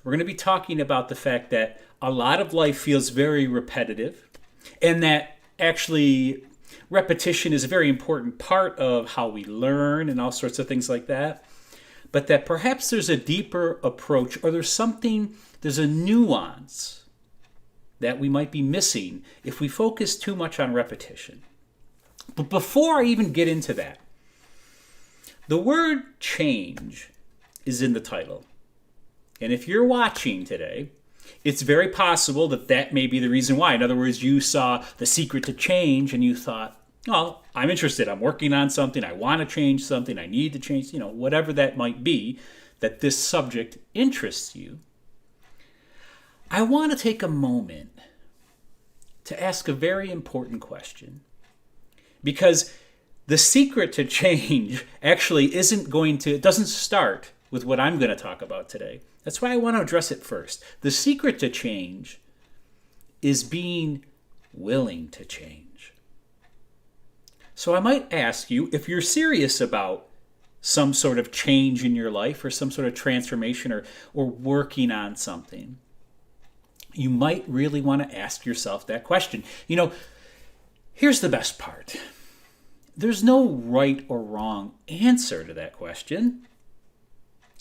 We're going to be talking about the fact that a lot of life feels very repetitive, and that actually repetition is a very important part of how we learn and all sorts of things like that. But that perhaps there's a deeper approach, or there's a nuance that we might be missing if we focus too much on repetition. But before I even get into that, the word change is in the title. And if you're watching today, it's very possible that that may be the reason why. In other words, you saw The Secret to Change and you thought, well, I'm interested. I'm working on something. I want to change something. I need to change, whatever that might be, that this subject interests you. I want to take a moment to ask a very important question, because the secret to change actually it doesn't start with what I'm going to talk about today. That's why I want to address it first. The secret to change is being willing to change. So I might ask you, if you're serious about some sort of change in your life or some sort of transformation or working on something, you might really want to ask yourself that question. Here's the best part. There's no right or wrong answer to that question.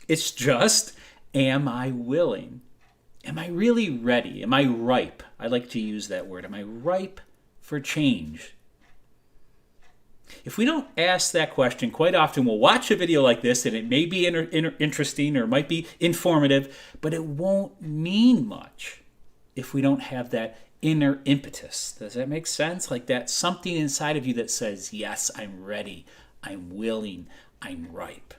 It's just, am I willing? Am I really ready? Am I ripe? I like to use that word. Am I ripe for change? If we don't ask that question, quite often we'll watch a video like this and it may be interesting or might be informative, but it won't mean much if we don't have that inner impetus. Does that make sense? Like that something inside of you that says, yes, I'm ready, I'm willing, I'm ripe.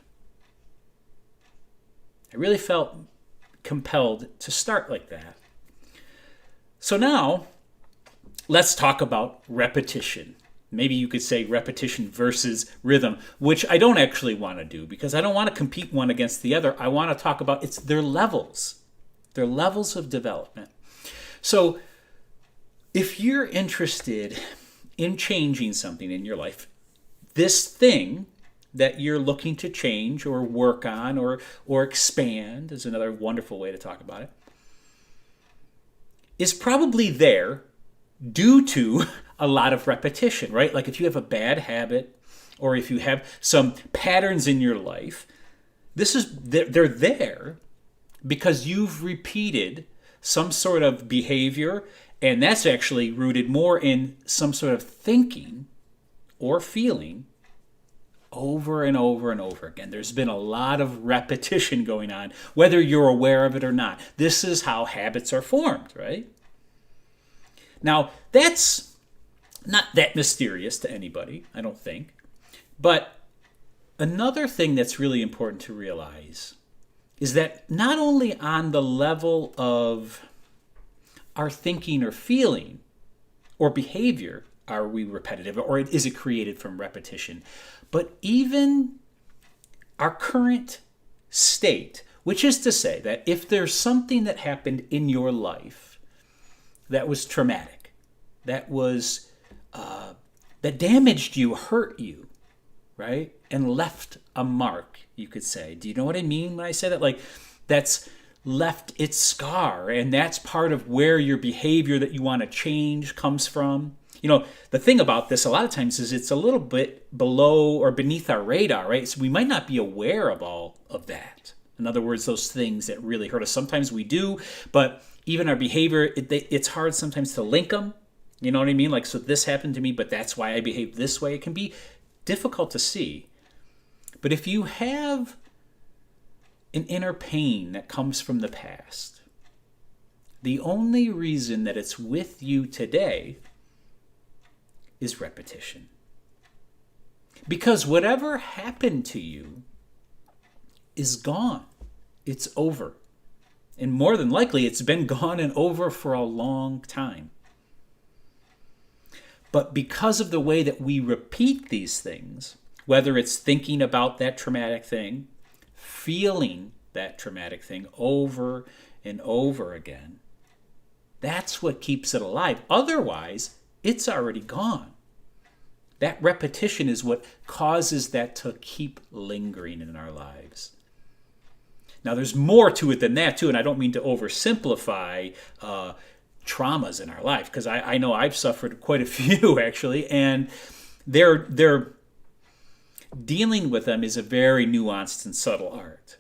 I really felt compelled to start like that. So now, let's talk about repetition. Maybe you could say repetition versus rhythm, which I don't actually want to do because I don't want to compete one against the other. I want to talk about their levels. Their levels of development. So if you're interested in changing something in your life, this thing that you're looking to change or work on or expand is another wonderful way to talk about it, is probably there due to a lot of repetition, right? Like if you have a bad habit or if you have some patterns in your life, they're there because you've repeated some sort of behavior, and that's actually rooted more in some sort of thinking or feeling over and over and over again. There's been a lot of repetition going on, whether you're aware of it or not. This is how habits are formed, right? Now, that's not that mysterious to anybody, I don't think. But another thing that's really important to realize is that not only on the level of our thinking or feeling or behavior are we repetitive, or is it created from repetition, but even our current state, which is to say that if there's something that happened in your life that was traumatic, that was that damaged you, hurt you, right, and left a mark, you could say. Do you know what I mean when I say that? Like, that's left its scar, and that's part of where your behavior that you want to change comes from. The thing about this a lot of times is it's a little bit below or beneath our radar, right? So we might not be aware of all of that. In other words, those things that really hurt us. Sometimes we do, but even our behavior, it's hard sometimes to link them. You know what I mean? Like, so this happened to me, but that's why I behave this way. It can be difficult to see. But if you have an inner pain that comes from the past, the only reason that it's with you today is repetition. Because whatever happened to you is gone. It's over. And more than likely, it's been gone and over for a long time. But because of the way that we repeat these things, whether it's thinking about that traumatic thing, feeling that traumatic thing over and over again, that's what keeps it alive. Otherwise, it's already gone. That repetition is what causes that to keep lingering in our lives. Now, there's more to it than that, too, and I don't mean to oversimplify traumas in our life, because I know I've suffered quite a few, actually, and they're dealing with them is a very nuanced and subtle art.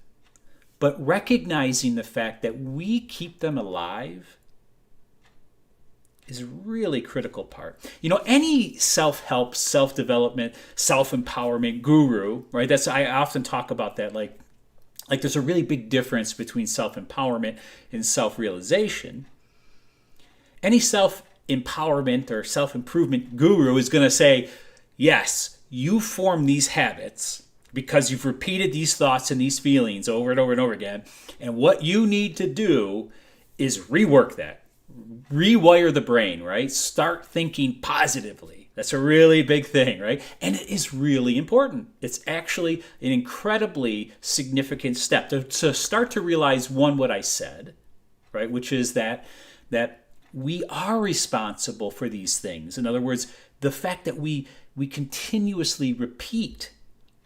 But recognizing the fact that we keep them alive is a really critical part. Any self-help, self-development, self-empowerment guru, right? I often talk about that, like there's a really big difference between self-empowerment and self-realization. Any self-empowerment or self-improvement guru is going to say, yes, you form these habits because you've repeated these thoughts and these feelings over and over and over again. And what you need to do is rework that, rewire the brain, right? Start thinking positively. That's a really big thing, right? And it is really important. It's actually an incredibly significant step to start to realize, one, what I said, right? Which is that we are responsible for these things. In other words, the fact that we continuously repeat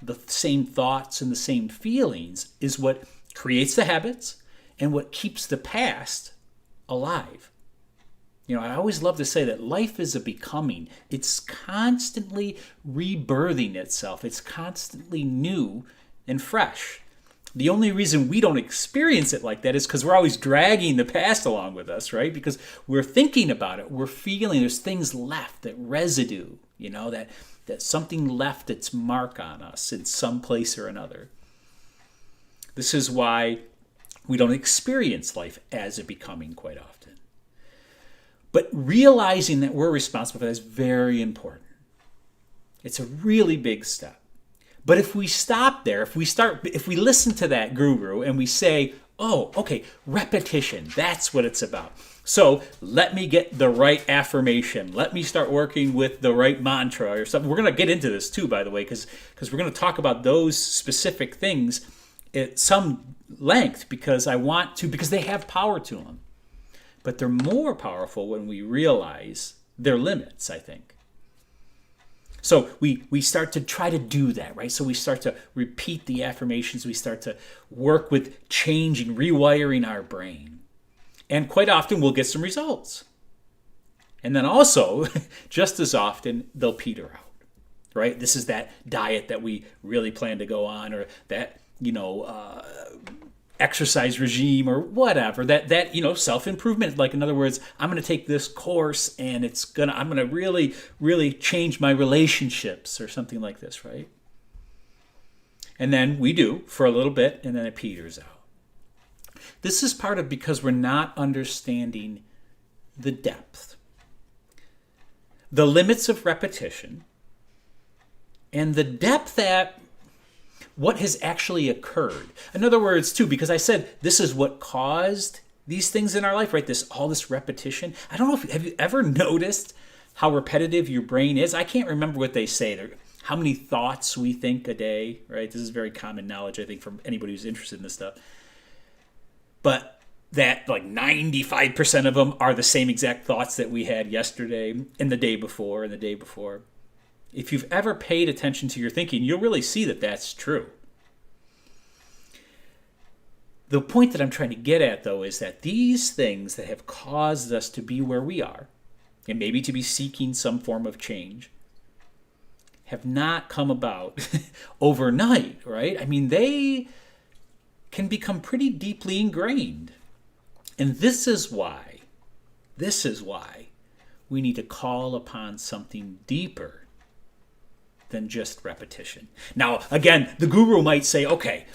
the same thoughts and the same feelings is what creates the habits and what keeps the past alive. I always love to say that life is a becoming. It's constantly rebirthing itself. It's constantly new and fresh. The only reason we don't experience it like that is because we're always dragging the past along with us, right? Because we're thinking about it. We're feeling there's things left, that residue, that something left its mark on us in some place or another. This is why we don't experience life as a becoming quite often. But realizing that we're responsible for that is very important. It's a really big step. But if we stop there, if we listen to that guru and we say, oh, okay, repetition, that's what it's about. So let me get the right affirmation. Let me start working with the right mantra or something. We're going to get into this too, by the way, because we're going to talk about those specific things at some length because they have power to them. But they're more powerful when we realize their limits, I think. So we start to try to do that, right? So we start to repeat the affirmations. We start to work with changing, rewiring our brain. And quite often we'll get some results. And then also, just as often, they'll peter out, right? This is that diet that we really plan to go on, or that, exercise regime or whatever, that self-improvement. Like, in other words, I'm going to take this course and I'm going to really, really change my relationships or something like this, right? And then we do for a little bit and then it peters out. This is part of because we're not understanding the depth, the limits of repetition, and the depth at what has actually occurred. In other words, too, because I said this is what caused these things in our life, right? All this repetition. I don't know have you ever noticed how repetitive your brain is? I can't remember what they say. How many thoughts we think a day, right? This is very common knowledge, I think, from anybody who's interested in this stuff. But that like 95% of them are the same exact thoughts that we had yesterday and the day before and the day before. If you've ever paid attention to your thinking, you'll really see that that's true. The point that I'm trying to get at, though, is that these things that have caused us to be where we are, and maybe to be seeking some form of change, have not come about overnight, right? I mean, they can become pretty deeply ingrained. And this is why we need to call upon something deeper than just repetition. Now, again, the guru might say, okay,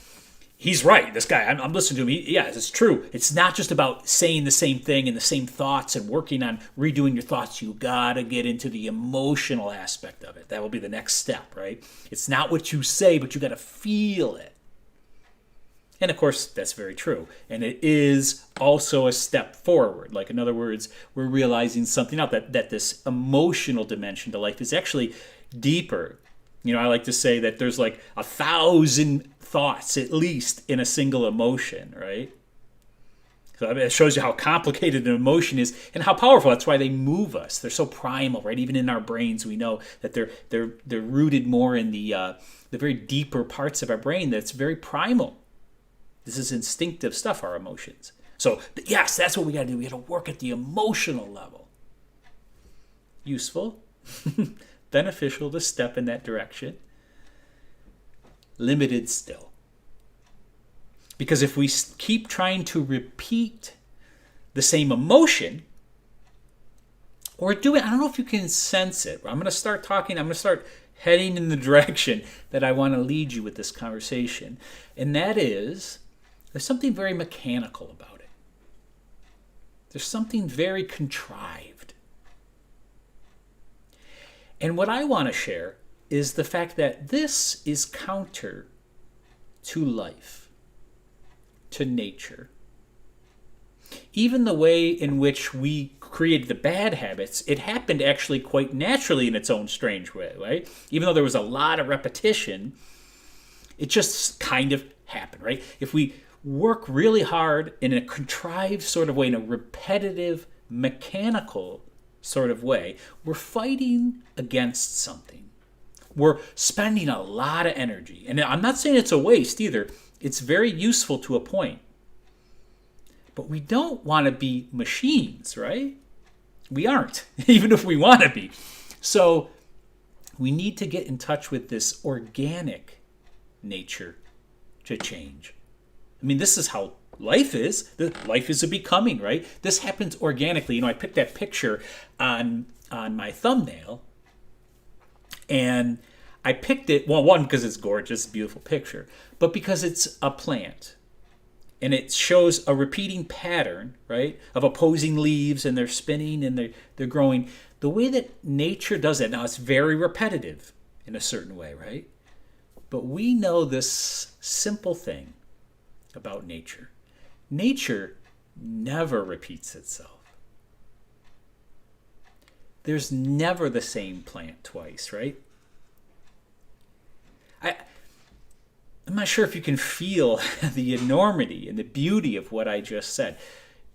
he's right. This guy, I'm listening to him. Yes, it's true. It's not just about saying the same thing and the same thoughts and working on redoing your thoughts. You got to get into the emotional aspect of it. That will be the next step, right? It's not what you say, but you got to feel it. And of course, that's very true. And it is also a step forward. Like, in other words, we're realizing something else, that this emotional dimension to life is actually deeper. I like to say that there's like 1,000 thoughts at least in a single emotion, right? So it shows you how complicated an emotion is and how powerful. That's why they move us. They're so primal, right? Even in our brains, we know that they're rooted more in the very deeper parts of our brain that's very primal. This is instinctive stuff, our emotions. So, yes, that's what we got to do. We got to work at the emotional level. Useful, beneficial to step in that direction. Limited still. Because if we keep trying to repeat the same emotion, or do it, I don't know if you can sense it. I'm going to start talking, I'm going to start heading in the direction that I want to lead you with this conversation. And that is, there's something very mechanical about it. There's something very contrived. And what I want to share is the fact that this is counter to life, to nature. Even the way in which we created the bad habits, it happened actually quite naturally in its own strange way, right? Even though there was a lot of repetition, it just kind of happened, right? If we work really hard in a contrived sort of way, in a repetitive, mechanical sort of way, we're fighting against something. We're spending a lot of energy. And I'm not saying it's a waste either. It's very useful to a point. But we don't want to be machines, right? We aren't, even if we want to be. So we need to get in touch with this organic nature to change. I mean, this is how life is. Life is a becoming, right? This happens organically. I picked that picture on my thumbnail. And I picked it, well, one, because it's gorgeous, beautiful picture, but because it's a plant. And it shows a repeating pattern, right, of opposing leaves, and they're spinning and they're growing. The way that nature does that, now it's very repetitive in a certain way, right? But we know this simple thing about nature. Nature never repeats itself. There's never the same plant twice, right? I'm not sure if you can feel the enormity and the beauty of what I just said.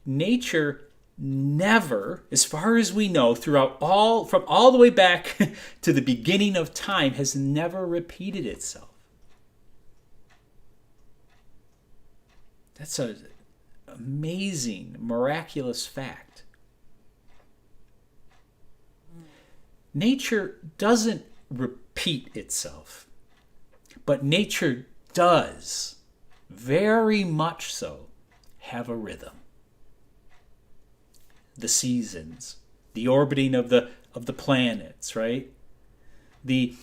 Nature never, as far as we know, from all the way back to the beginning of time, has never repeated itself. That's an amazing, miraculous fact. Nature doesn't repeat itself, but nature does, very much so, have a rhythm. The seasons, the orbiting of the planets, right? The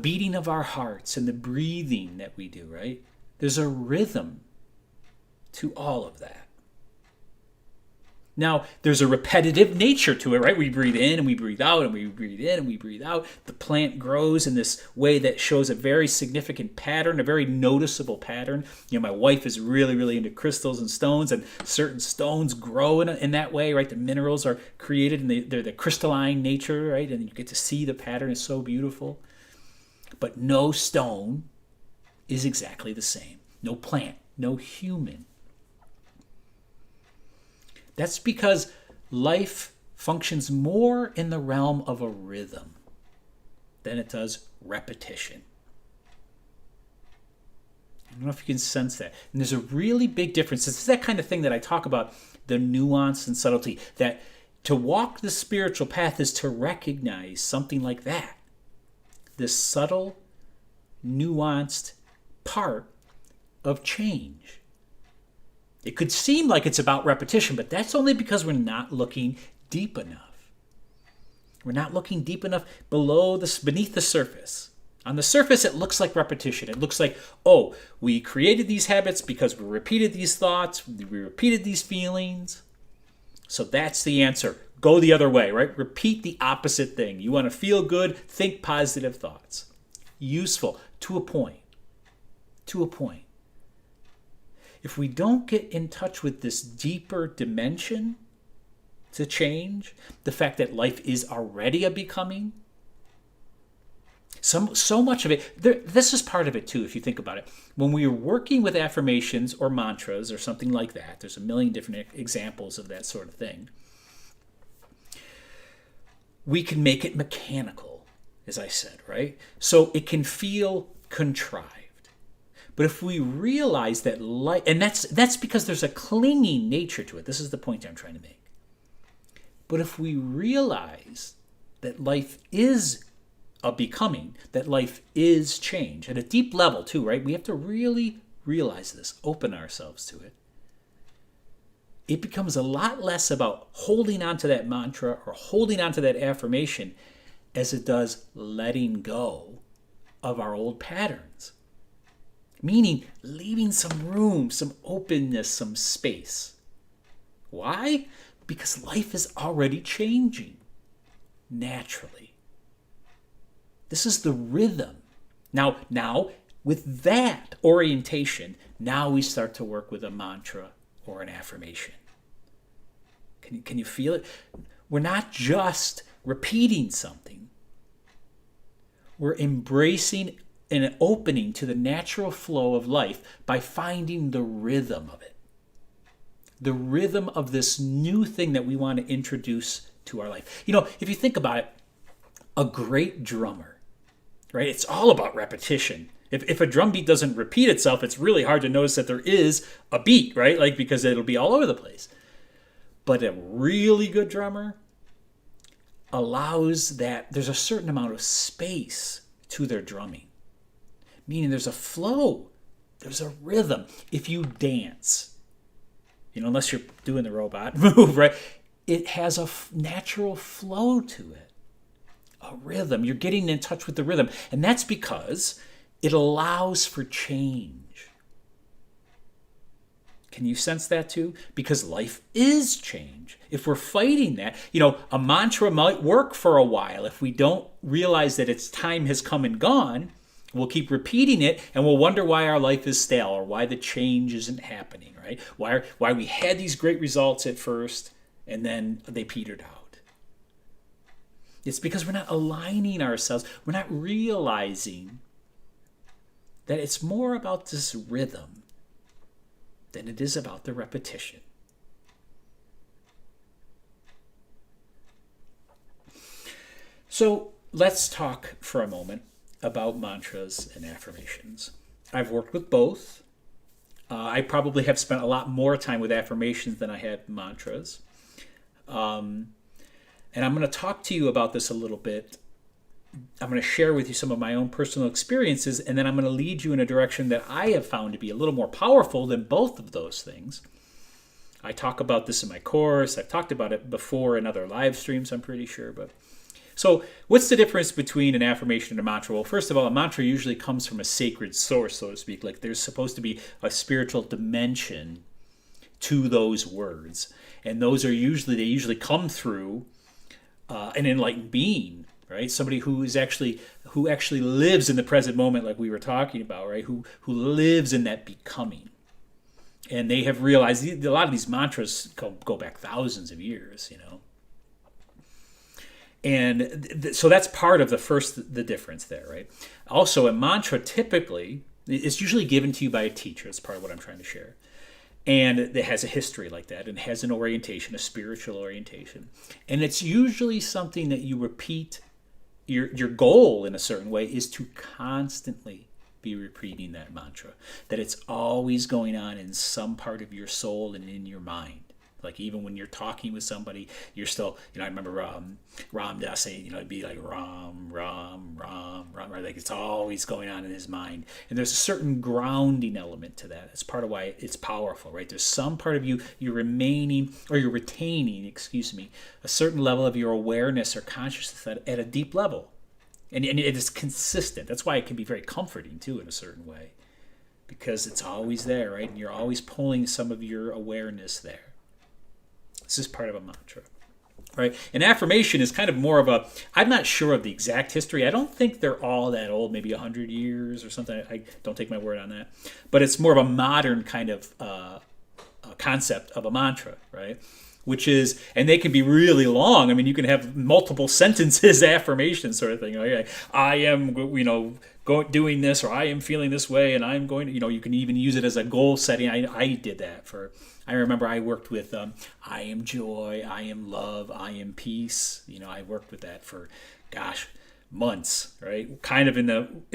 beating of our hearts and the breathing that we do, right? There's a rhythm to all of that. Now, there's a repetitive nature to it, right? We breathe in and we breathe out and we breathe in and we breathe out. The plant grows in this way that shows a very significant pattern, a very noticeable pattern. My wife is really, really into crystals and stones, and certain stones grow in that way, right? The minerals are created and they're the crystalline nature, right? And you get to see the pattern. It's so beautiful. But no stone is exactly the same. No plant, no human. That's because life functions more in the realm of a rhythm than it does repetition. I don't know if you can sense that. And there's a really big difference. It's that kind of thing that I talk about, the nuance and subtlety, that to walk the spiritual path is to recognize something like that. This subtle, nuanced part of change. It could seem like it's about repetition, but that's only because we're not looking deep enough. We're not looking deep enough beneath the surface. On the surface, it looks like repetition. It looks like, we created these habits because we repeated these thoughts, we repeated these feelings. So that's the answer. Go the other way, right? Repeat the opposite thing. You want to feel good, think positive thoughts. Useful to a point. To a point. If we don't get in touch with this deeper dimension to change, the fact that life is already a becoming, so much of it, this is part of it too, if you think about it. When we are working with affirmations or mantras or something like that, there's a million different examples of that sort of thing, we can make it mechanical, as I said, right? So it can feel contrived. But if we realize that life, and that's because there's a clinging nature to it. This is the point I'm trying to make. But if we realize that life is a becoming, that life is change, at a deep level too, right? We have to really realize this, open ourselves to it. It becomes a lot less about holding on to that mantra or holding on to that affirmation as it does letting go of our old patterns. Meaning leaving some room, some openness, some space. Why? Because life is already changing naturally. This is the rhythm. Now, with that orientation, now we start to work with a mantra or an affirmation. Can you feel it? We're not just repeating something. We're embracing an opening to the natural flow of life by finding the rhythm of it. The rhythm of this new thing that we want to introduce to our life. If you think about it, a great drummer, right? It's all about repetition. If a drum beat doesn't repeat itself, it's really hard to notice that there is a beat, right? Because it'll be all over the place. But a really good drummer allows that there's a certain amount of space to their drumming. Meaning there's a flow, there's a rhythm. If you dance, unless you're doing the robot move, right? It has a natural flow to it, a rhythm. You're getting in touch with the rhythm. And that's because it allows for change. Can you sense that too? Because life is change. If we're fighting that, a mantra might work for a while. If we don't realize that its time has come and gone, we'll keep repeating it and we'll wonder why our life is stale or why the change isn't happening, right? Why we had these great results at first and then they petered out. It's because we're not aligning ourselves. We're not realizing that it's more about this rhythm than it is about the repetition. So let's talk for a moment about mantras and affirmations. I've worked with both. I probably have spent a lot more time with affirmations than I had mantras. And I'm going to talk to you about this a little bit. I'm going to share with you some of my own personal experiences, and then I'm going to lead you in a direction that I have found to be a little more powerful than both of those things. I talk about this in my course. I've talked about it before in other live streams, I'm pretty sure. So what's the difference between an affirmation and a mantra? Well, first of all, a mantra usually comes from a sacred source, so to speak. Like there's supposed to be a spiritual dimension to those words. And those are usually come through an enlightened being. Right, somebody who actually lives in the present moment, like we were talking about, right? Who lives in that becoming, and they have realized a lot of these mantras go back thousands of years, and so that's part of the difference there, right? Also, a mantra typically is usually given to you by a teacher. It's part of what I'm trying to share. And it has a history like that and has an orientation, a spiritual orientation. And it's usually something that you repeat. Your goal in a certain way is to constantly be repeating that mantra, that it's always going on in some part of your soul and in your mind. Like even when you're talking with somebody, you're still, I remember Ram Dass saying, it'd be like Ram, Ram, Ram, Ram, right? Like it's always going on in his mind. And there's a certain grounding element to that. That's part of why it's powerful, right? There's some part of you're retaining, a certain level of your awareness or consciousness at a deep level. And it is consistent. That's why it can be very comforting too in a certain way. Because it's always there, right? And you're always pulling some of your awareness there. This is part of a mantra, right? An affirmation is kind of more of I'm not sure of the exact history. I don't think they're all that old, maybe 100 years or something. I don't take my word on that. But it's more of a modern kind of concept of a mantra, right? Which is, and they can be really long. I mean, you can have multiple sentences, affirmation sort of thing. Like, I am, doing this, or I am feeling this way, and I'm going to, you can even use it as a goal setting. I did that I remember I worked with I am joy, I am love, I am peace. I worked with that for, months, right? Kind of in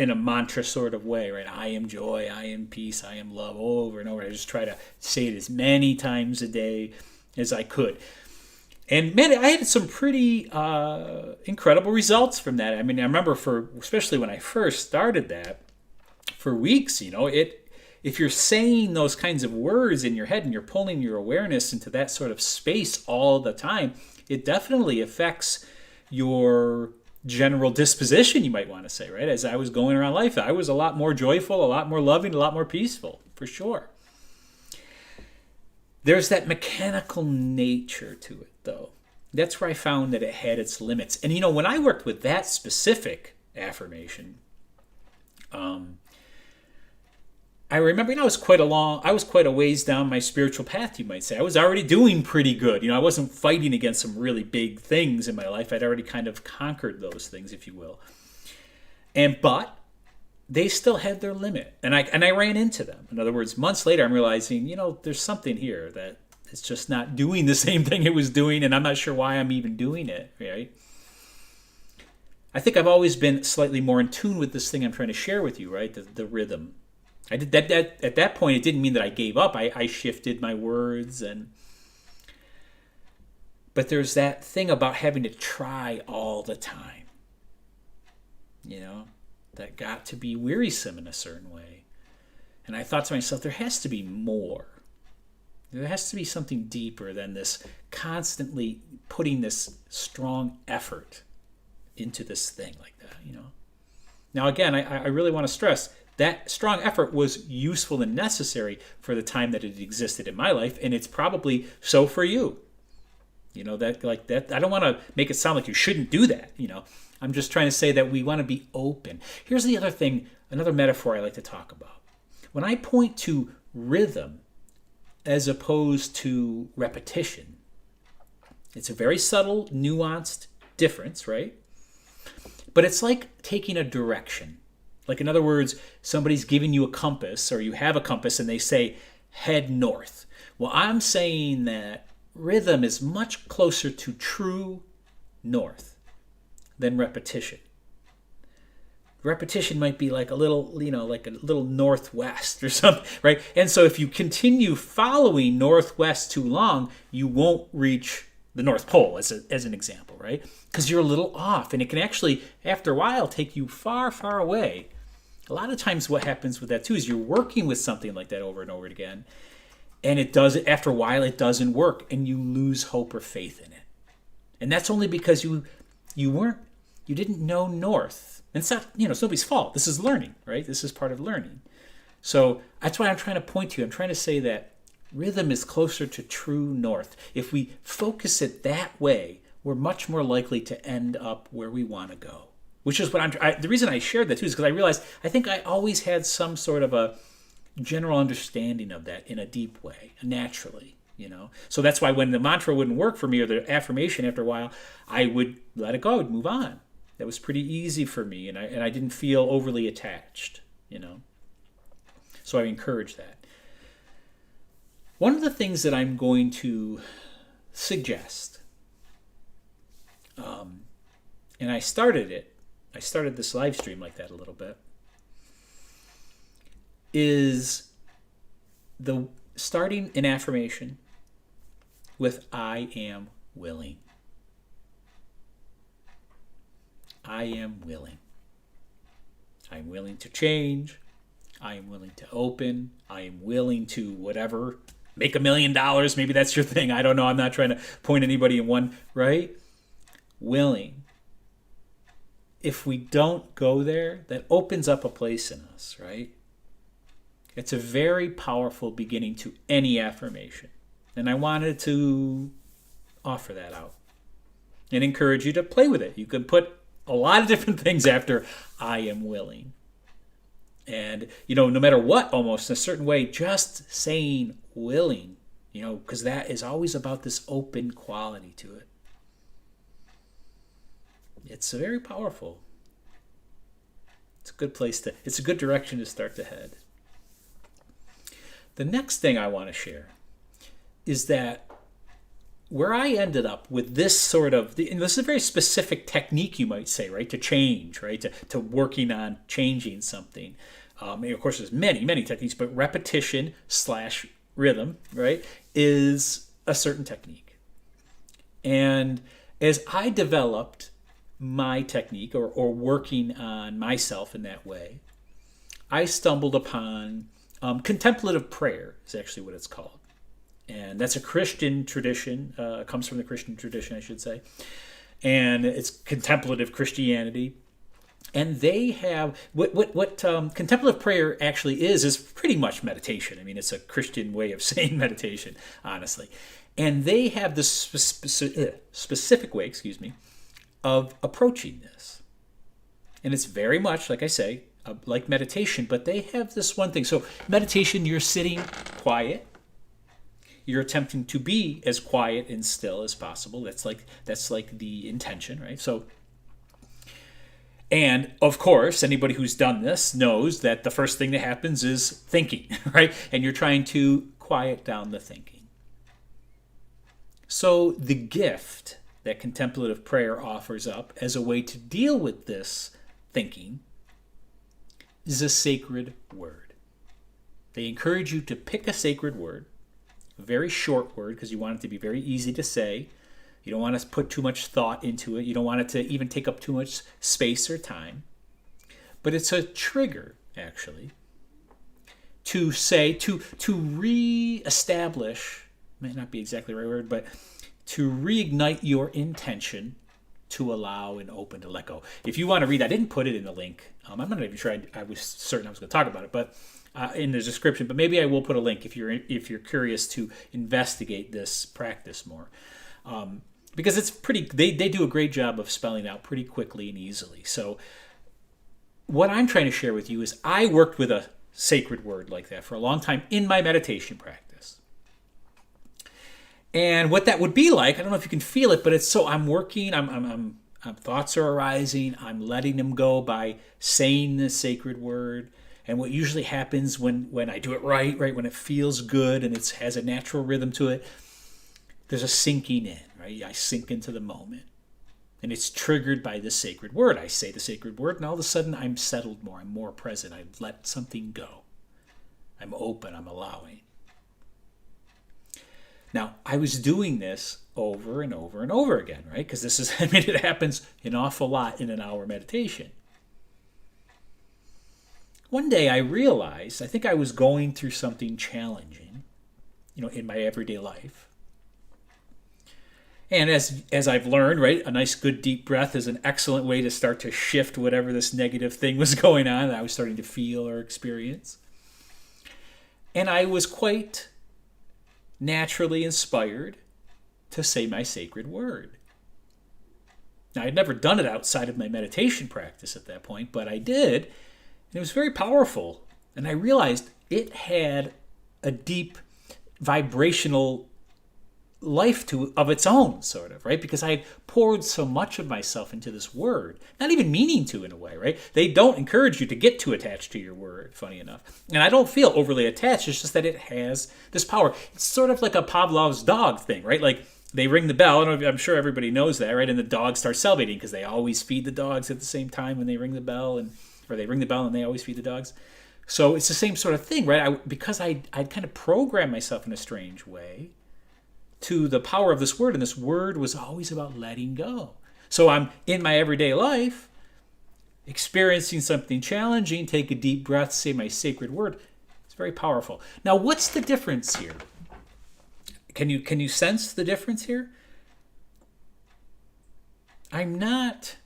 a mantra sort of way, right? I am joy, I am peace, I am love, over and over. I just try to say it as many times a day as I could. And man, I had some pretty incredible results from that. I mean, I remember especially when I first started that, for weeks, if you're saying those kinds of words in your head and you're pulling your awareness into that sort of space all the time, it definitely affects your general disposition, you might want to say, right? As I was going around life, I was a lot more joyful, a lot more loving, a lot more peaceful, for sure. There's that mechanical nature to it, though. That's where I found that it had its limits. And when I worked with that specific affirmation, I remember, I was quite a ways down my spiritual path, you might say. I was already doing pretty good. I wasn't fighting against some really big things in my life. I'd already kind of conquered those things, if you will. But they still had their limit, and I ran into them. In other words, months later, I'm realizing, there's something here that it's just not doing the same thing it was doing, and I'm not sure why I'm even doing it, right? I think I've always been slightly more in tune with this thing I'm trying to share with you, right? The rhythm. I did that at that point. It didn't mean that I gave up. I shifted my words, but there's that thing about having to try all the time. That got to be wearisome in a certain way. And I thought to myself, there has to be more. There has to be something deeper than this constantly putting this strong effort into this thing like that. Now, again, I really want to stress that strong effort was useful and necessary for the time that it existed in my life, and it's probably so for you. That I don't want to make it sound like you shouldn't do that. I'm just trying to say that we want to be open. Here's the other thing, another metaphor I like to talk about. When I point to rhythm as opposed to repetition, it's a very subtle, nuanced difference, right? But it's like taking a direction. Like, in other words, somebody's giving you a compass, or you have a compass, and they say, head north. Well, I'm saying that rhythm is much closer to true north than repetition. Repetition might be like a little, like a little northwest or something, right? And so if you continue following northwest too long, you won't reach the North Pole, as an example, right? Because you're a little off, and it can actually, after a while, take you far, far away. A lot of times what happens with that, too, is you're working with something like that over and over again, and after a while, it doesn't work, and you lose hope or faith in it. And that's only because you didn't know north. And it's not, it's nobody's fault. This is learning, right? This is part of learning. So that's why I'm trying to point to you. I'm trying to say that rhythm is closer to true north. If we focus it that way, we're much more likely to end up where we want to go. Which is what the reason I shared that too is because I realized I think I always had some sort of a general understanding of that in a deep way, naturally, So that's why when the mantra wouldn't work for me, or the affirmation, after a while, I would let it go, I would move on. That was pretty easy for me, and I didn't feel overly attached, So I encourage that. One of the things that I'm going to suggest, and I started this live stream like that a little bit, is starting an affirmation with I am willing. I am willing. I'm willing to change. I am willing to open. I am willing to whatever. Make $1 million. Maybe that's your thing. I don't know. I'm not trying to point anybody in one, right? Willing. If we don't go there, that opens up a place in us, right? It's a very powerful beginning to any affirmation. And I wanted to offer that out and encourage you to play with it. You could put a lot of different things after I am willing. And, no matter what, almost in a certain way, just saying willing, because that is always about this open quality to it. It's very powerful. It's a good direction to start to head. The next thing I want to share is that where I ended up with this sort of, and this is a very specific technique, you might say, right, to change, right, to working on changing something. And of course, there's many, many techniques, but repetition slash rhythm, right, is a certain technique. And as I developed my technique or working on myself in that way, I stumbled upon contemplative prayer is actually what it's called. And that's a Christian tradition, comes from the Christian tradition, I should say. And it's contemplative Christianity. And they have, what contemplative prayer actually is pretty much meditation. I mean, it's a Christian way of saying meditation, honestly. And they have this specific way, of approaching this. And it's very much, like I say, like meditation, but they have this one thing. So meditation, you're sitting quiet. You're attempting to be as quiet and still as possible. That's like the intention, right? So, and of course, anybody who's done this knows that the first thing that happens is thinking, right? And you're trying to quiet down the thinking. So the gift that contemplative prayer offers up as a way to deal with this thinking is a sacred word. They encourage you to pick a sacred word, a very short word, because you want it to be very easy to say. You don't want to put too much thought into it. You don't want it to even take up too much space or time. But it's a trigger, actually, to say, to re-establish, might not be exactly the right word, but to reignite your intention to allow and open to let go. If you want to read, I didn't put it in the link. I'm not even sure I was certain I was going to talk about it, but in the description. But maybe I will put a link if you're curious to investigate this practice more, because it's pretty. They do a great job of spelling out pretty quickly and easily. So what I'm trying to share with you is I worked with a sacred word like that for a long time in my meditation practice. And what that would be like, I don't know if you can feel it, but it's so I'm working, I'm thoughts are arising, I'm letting them go by saying the sacred word. And what usually happens when I do it right, when it feels good and it has a natural rhythm to it, there's a sinking in, right? I sink into the moment. And it's triggered by the sacred word. I say the sacred word, and all of a sudden I'm settled more, I'm more present, I've let something go. I'm open, I'm allowing. Now, I was doing this over and over and over again, right? Because it happens an awful lot in an hour meditation. One day I realized, I think I was going through something challenging, in my everyday life. And as I've learned, right, a nice good deep breath is an excellent way to start to shift whatever this negative thing was going on that I was starting to feel or experience. And I was quite naturally inspired to say my sacred word. Now, I'd never done it outside of my meditation practice at that point, but I did, and it was very powerful. And I realized it had a deep vibrational life of its own, sort of, right? Because I had poured so much of myself into this word, not even meaning to in a way, right? They don't encourage you to get too attached to your word, funny enough. And I don't feel overly attached, it's just that it has this power. It's sort of like a Pavlov's dog thing, right? Like they ring the bell, and I'm sure everybody knows that, right? And the dogs start salivating because they always feed the dogs at the same time when they ring the bell, or they ring the bell and they always feed the dogs. So it's the same sort of thing, right? Because I'd kind of programmed myself in a strange way to the power of this word, and this word was always about letting go. So I'm in my everyday life, experiencing something challenging, take a deep breath, say my sacred word. It's very powerful. Now, what's the difference here? Can you sense the difference here? I'm not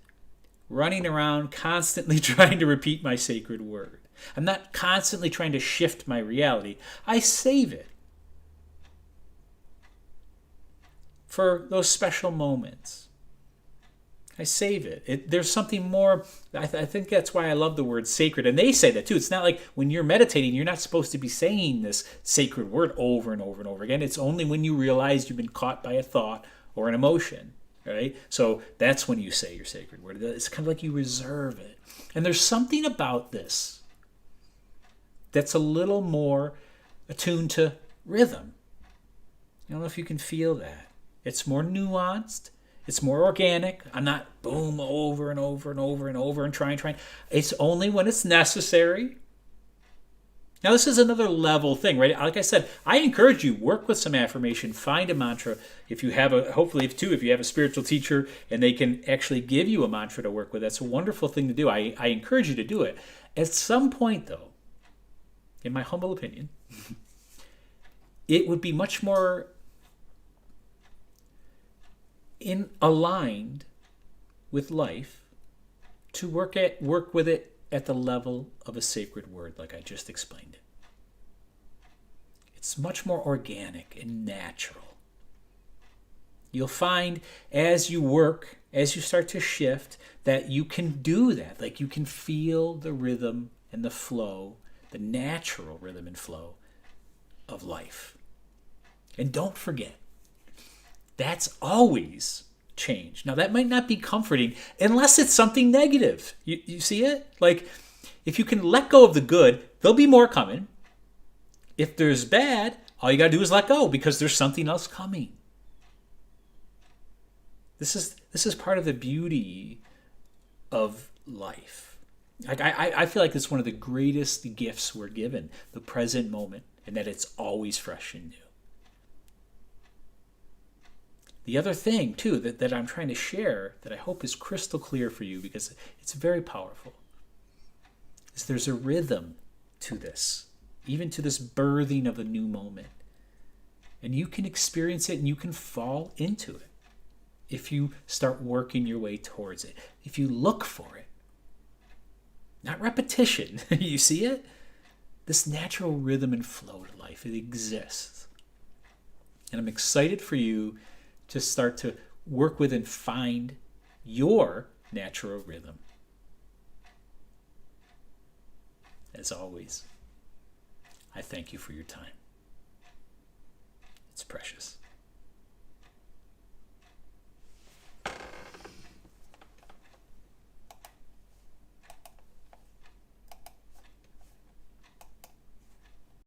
running around constantly trying to repeat my sacred word. I'm not constantly trying to shift my reality. I save it for those special moments. I save it. There's something more. I think that's why I love the word sacred. And they say that too. It's not like when you're meditating, you're not supposed to be saying this sacred word over and over and over again. It's only when you realize you've been caught by a thought or an emotion, right? So that's when you say your sacred word. It's kind of like you reserve it. And there's something about this that's a little more attuned to rhythm. I don't know if you can feel that. It's more nuanced. It's more organic. I'm not boom over and over and over and over and trying. It's only when it's necessary. Now, this is another level thing, right? Like I said, I encourage you, work with some affirmation, find a mantra. If you have hopefully if you have a spiritual teacher and they can actually give you a mantra to work with, that's a wonderful thing to do. I encourage you to do it. At some point, though, in my humble opinion, it would be much more aligned with life to work with it at the level of a sacred word, like I just explained it. It's much more organic and natural. You'll find as you work, as you start to shift, that you can do that. Like you can feel the rhythm and the flow, the natural rhythm and flow of life. And don't forget, that's always change. Now, that might not be comforting unless it's something negative. You see it? Like, if you can let go of the good, there'll be more coming. If there's bad, all you got to do is let go because there's something else coming. This is part of the beauty of life. Like I feel like it's one of the greatest gifts we're given, the present moment, and that it's always fresh and new. The other thing, too, that I'm trying to share that I hope is crystal clear for you because it's very powerful, is there's a rhythm to this, even to this birthing of a new moment. And you can experience it and you can fall into it if you start working your way towards it, if you look for it. Not repetition. You see it? This natural rhythm and flow to life, it exists. And I'm excited for you to start to work with and find your natural rhythm. As always, I thank you for your time. It's precious.